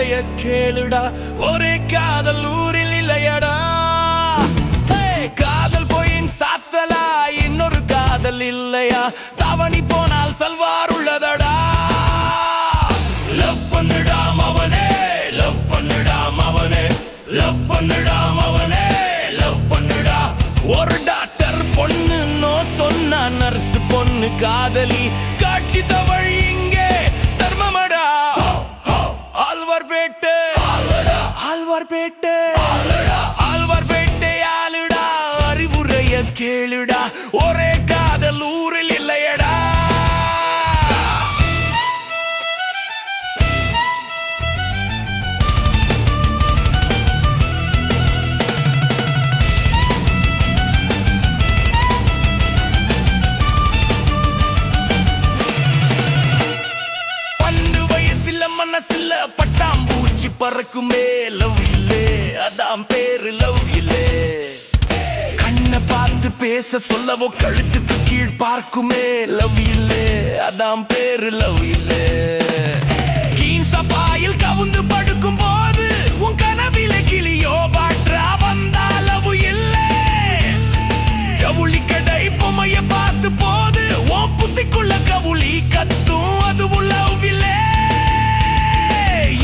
அறிவுரைய கேளுடா, ஒரே காதல் ஊரில் இல்லையடா. காதல் போயின் சாத்தலா, இன்னொரு காதல் இல்லையா? தவணி போனால் சல்வார் உள்ளதடா. லவ் பண்ணுடாம் அவனே, லவ் பண்ணுடாம் அவனே, லவ் பண்ணுடாம் அவனே, லவ் பண்ணுடா. ஒரு டாக்டர் பொண்ணு நோ சொன்னா, நர்ஸ் பொண்ணு காதலி, காட்சி தவழ் இங்கே தர்மமடா. ஆழ்வார்பேட்டை ஆழ்வார்பேட்டை ஆழ்வார்பேட்டை ஆளுடா, அறிவுரைய கேளுடா, ஒரே காதல் ஊரில் இல்லையடா. மனசில்ல பட்டாம்பூச்சி பறக்குமே, லவ் இல்லே அதான் பேரு லவ் இல்லே. கண்ணை பார்த்து பேச சொல்லவோ கழுத்துக்கு கீழ் பார்க்குமே, லவ் இல்லே அதான் பேரு லவ் இல்லே. கீழ்சபாயில் கவுந்து படுக்கும் போது உன் கனவில கிளியோ பாற்றா வந்தா லவ் இல்லே. ஜவுளி கடை பொம்மைய பார்த்து போது உன் புத்திக்குள்ள கவுளி கத்தும், அதுவும் லவ் இல்லே.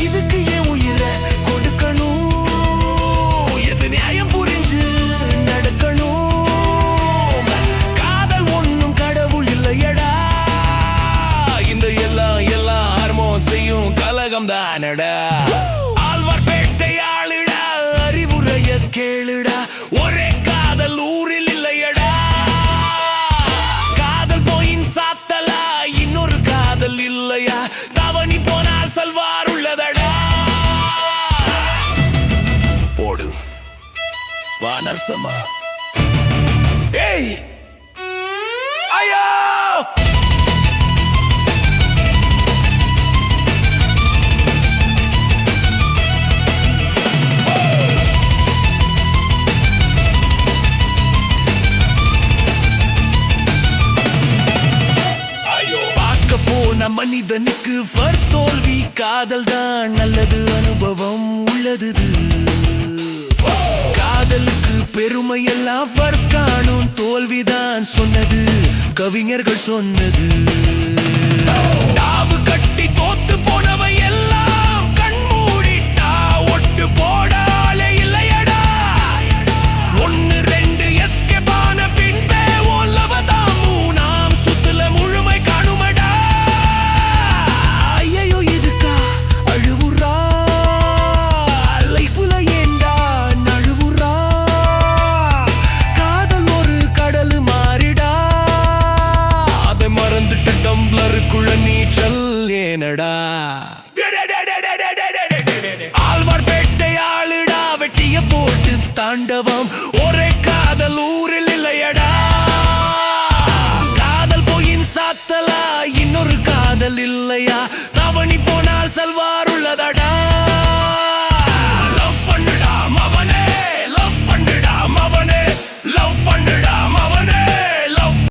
இதுக்கு ஏன் உயிரை கொடுக்கணும்? எது நியாயம் புரிஞ்சு நடக்கணும்? காதல் ஒண்ணும் கடவுள் இல்லையடா, இந்த எல்லாம் ஹார்மோன் செய்யும் கலகம் தானடா. ஆழ்வார்பேட்டை ஆளுடா, அறிவுரைய கேளுடா, ஒரே காதல் ஊரில் இல்லையடா. காதல் போயின் சாத்தலா, இன்னொரு காதல் இல்லையா? தவணி போனால் சல்வார் உள்ளதடா. போடு வா நரசம்மா. ஏய் ஐயோ, மனிதனுக்கு ஃபர்ஸ்ட் தோல்வி காதல் தான், நல்லது அனுபவம் உள்ளது. காதலுக்கு பெருமை எல்லாம் ஃபர்ஸ்ட் காணும், தோல்விதான் சொன்னது கவிஞர்கள் சொன்னது. தாவு கட்டி தோத்து போனவை எல்லாம் கண் மூடிட்டா ஒட்டு போடாலே இல்லையடா. ஒன்னு ரெண்டு எஸ்கேப் ஆன பின்பே ஓலவதான் மூணாம் சுத்துல முழுமை காணுமடா. ஆழ்வார்பேட்டை ஆளுடா, வெட்டிய போட்டு தாண்டவம், ஒரே காதல் ஊரில் இல்லையடா. காதல் போயின் சாத்தலா, இன்னொரு காதல் இல்லையா?